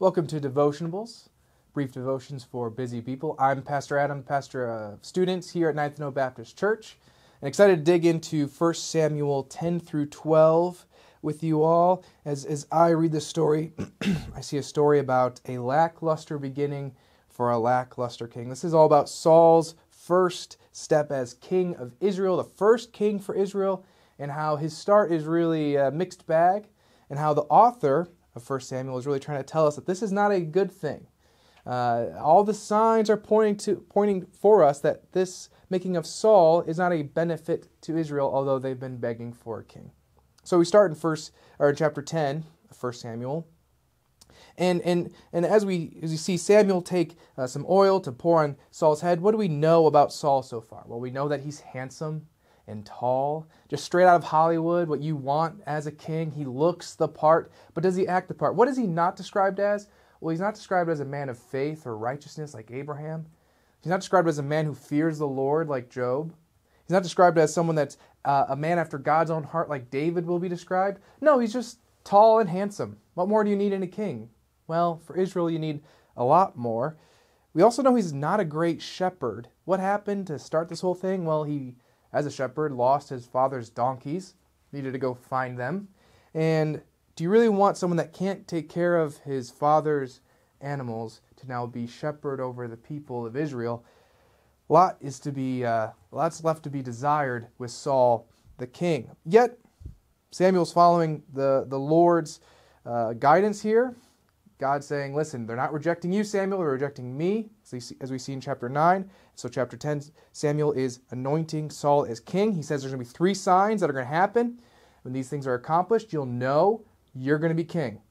Welcome to Devotionables, brief devotions for busy people. I'm Pastor Adam, pastor of students here at Ninth No Baptist Church, and excited to dig into 1 Samuel 10 through 12 with you all. As I read this story, I see a story about a lackluster beginning for a lackluster king. This is all about Saul's first step as king of Israel, the first king for Israel, and how his start is really a mixed bag, and how the author of 1 Samuel is really trying to tell us that this is not a good thing. All the signs are pointing for us that this making of Saul is not a benefit to Israel, although they've been begging for a king. So we start in chapter 10 of 1 Samuel. And as we see Samuel take some oil to pour on Saul's head, what do we know about Saul so far? Well, we know that he's handsome and tall, just straight out of Hollywood, what you want as a king. He looks the part, but does he act the part? What is he not described as? Well, he's not described as a man of faith or righteousness like Abraham. He's not described as a man who fears the Lord like Job. He's not described as someone that's a man after God's own heart like David will be described. No, he's just tall and handsome. What more do you need in a king? Well, for Israel, you need a lot more. We also know he's not a great shepherd. What happened to start this whole thing? Well, he, as a shepherd, lost his father's donkeys, needed to go find them. And do you really want someone that can't take care of his father's animals to now be shepherd over the people of Israel? Lots left to be desired with Saul the king. Yet, Samuel's following the Lord's guidance here. God saying, listen, they're not rejecting you, Samuel, they're rejecting me, as we see in chapter 9. So chapter 10, Samuel is anointing Saul as king. He says there's going to be 3 signs that are going to happen. When these things are accomplished, you'll know you're going to be king.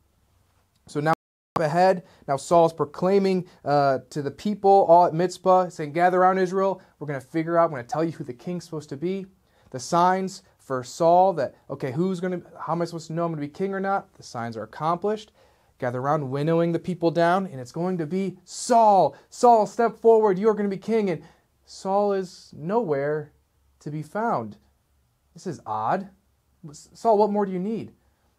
So now ahead, now Saul's proclaiming to the people all at Mizpah, saying, gather around Israel. We're going to figure out, I'm going to tell you who the king's supposed to be. The signs for Saul that, okay, how am I supposed to know I'm going to be king or not? The signs are accomplished. Gather around, winnowing the people down, and it's going to be Saul. Saul, step forward, you are going to be king. And Saul is nowhere to be found. This is odd. Saul, what more do you need?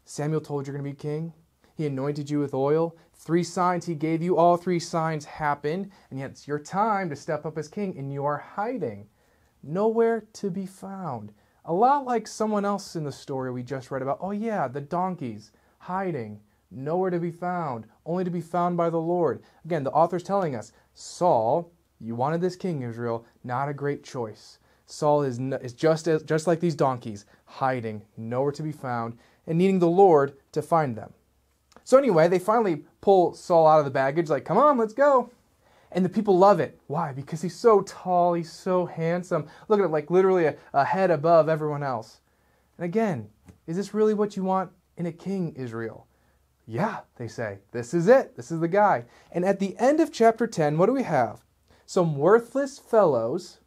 Samuel told you you're going to be king. He anointed you with oil. 3 signs he gave you. All 3 signs happened. And yet it's your time to step up as king, and you are hiding. Nowhere to be found. A lot like someone else in the story we just read about. Oh yeah, the donkeys, hiding. Nowhere to be found, only to be found by the Lord. Again, the author's telling us, Saul, you wanted this king, Israel, not a great choice. Saul is just like these donkeys, hiding, nowhere to be found, and needing the Lord to find them. So anyway, they finally pull Saul out of the baggage, like, come on, let's go. And the people love it. Why? Because he's so tall, he's so handsome. Look at him, like literally a head above everyone else. And again, is this really what you want in a king, Israel? Yeah, they say, this is it. This is the guy. And at the end of chapter 10, what do we have? Some worthless fellows.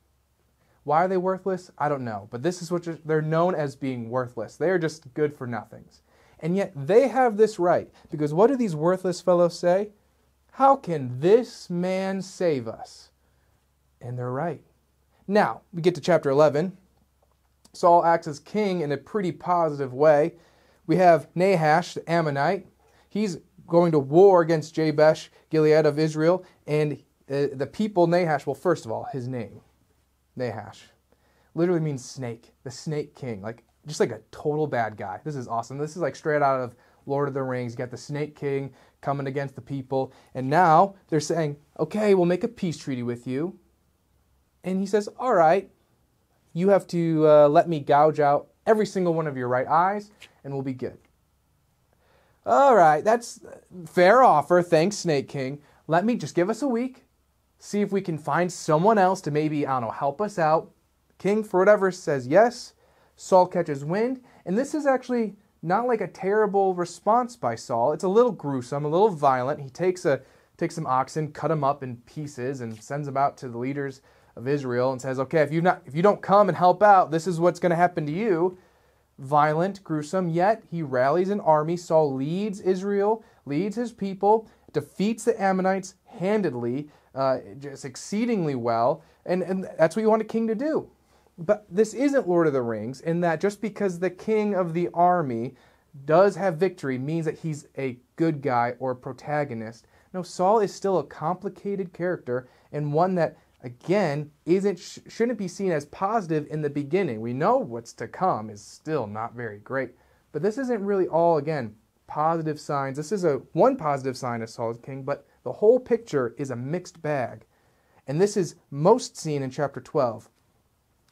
Why are they worthless? I don't know. But this is what they're known as, being worthless. They are just good for nothings. And yet they have this right. Because what do these worthless fellows say? How can this man save us? And they're right. Now, we get to chapter 11. Saul acts as king in a pretty positive way. We have Nahash, the Ammonite. He's going to war against Jabesh, Gilead of Israel, and the people, Nahash, well, first of all, his name, Nahash, literally means snake, the snake king, just like a total bad guy. This is awesome. This is like straight out of Lord of the Rings. You got the snake king coming against the people, and now they're saying, okay, we'll make a peace treaty with you. And he says, all right, you have to let me gouge out every single one of your right eyes, and we'll be good. All right, that's fair offer. Thanks, Snake King. Let me just give us a week. See if we can find someone else to maybe, I don't know, help us out. King, for whatever, says yes. Saul catches wind. And this is actually not like a terrible response by Saul. It's a little gruesome, a little violent. He takes some oxen, cut them up in pieces, and sends them out to the leaders of Israel and says, okay, if you don't come and help out, this is what's going to happen to you. Violent, gruesome, yet he rallies an army. Saul leads Israel, leads his people, defeats the Ammonites handedly, just exceedingly well, and that's what you want a king to do. But this isn't Lord of the Rings, in that just because the king of the army does have victory means that he's a good guy or a protagonist. No, Saul is still a complicated character, and one that, again, shouldn't be seen as positive in the beginning. We know what's to come is still not very great. But this isn't really all, again, positive signs. This is one positive sign of Saul as king, but the whole picture is a mixed bag. And this is most seen in chapter 12,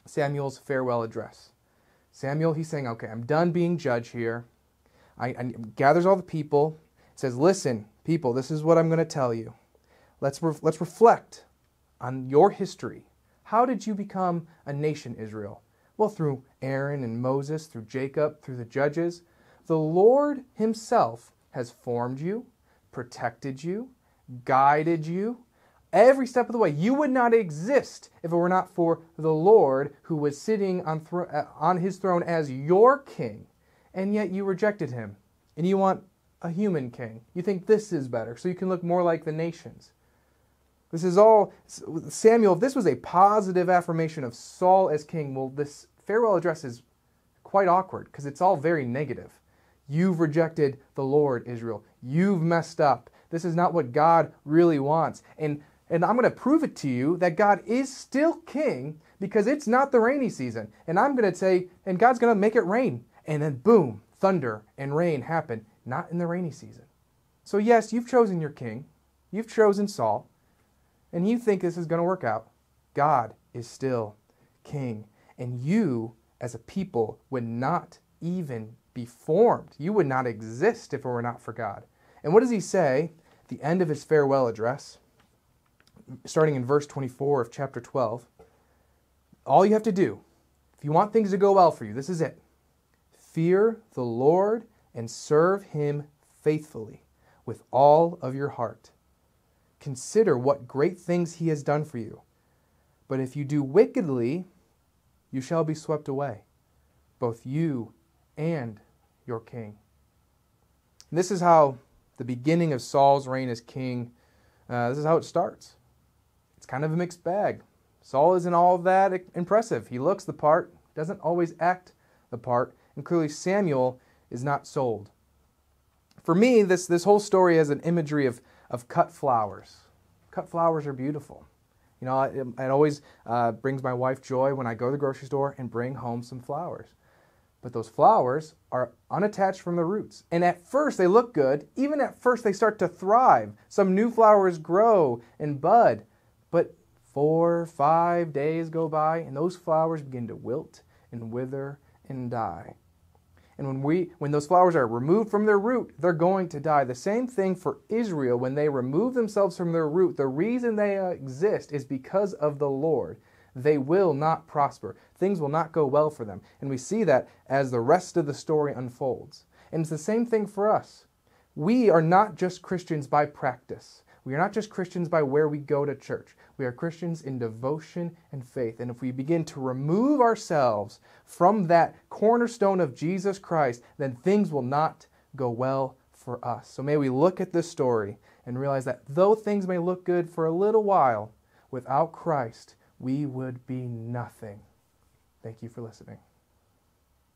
Samuel's farewell address. Samuel, he's saying, okay, I'm done being judge here. I gathers all the people, says, listen, people, this is what I'm going to tell you. Let's reflect on your history. How did you become a nation, Israel? Well, through Aaron and Moses, through Jacob, through the judges. The Lord himself has formed you, protected you, guided you, every step of the way. You would not exist if it were not for the Lord who was sitting on his throne as your king, and yet you rejected him, and you want a human king. You think this is better, so you can look more like the nations. This is all, Samuel, if this was a positive affirmation of Saul as king, well, this farewell address is quite awkward because it's all very negative. You've rejected the Lord, Israel. You've messed up. This is not what God really wants. And I'm going to prove it to you that God is still king because it's not the rainy season. And I'm going to say, and God's going to make it rain. And then boom, thunder and rain happen, not in the rainy season. So yes, you've chosen your king. You've chosen Saul. And you think this is going to work out. God is still king. And you, as a people, would not even be formed. You would not exist if it were not for God. And what does he say at the end of his farewell address? Starting in verse 24 of chapter 12. All you have to do, if you want things to go well for you, this is it. Fear the Lord and serve him faithfully with all of your heart. Consider what great things he has done for you. But if you do wickedly, you shall be swept away, both you and your king. And this is how the beginning of Saul's reign as king, this is how it starts. It's kind of a mixed bag. Saul isn't all that impressive. He looks the part, doesn't always act the part, and clearly Samuel is not sold. For me, this whole story has an imagery of cut flowers. Cut flowers are beautiful. You know, it always brings my wife joy when I go to the grocery store and bring home some flowers. But those flowers are unattached from the roots. And at first they look good. Even at first they start to thrive. Some new flowers grow and bud. But 4 or 5 days go by and those flowers begin to wilt and wither and die. And when those flowers are removed from their root, they're going to die. The same thing for Israel. When they remove themselves from their root, the reason they exist is because of the Lord. They will not prosper. Things will not go well for them. And we see that as the rest of the story unfolds. And it's the same thing for us. We are not just Christians by practice. We are not just Christians by where we go to church. We are Christians in devotion and faith. And if we begin to remove ourselves from that cornerstone of Jesus Christ, then things will not go well for us. So may we look at this story and realize that though things may look good for a little while, without Christ, we would be nothing. Thank you for listening.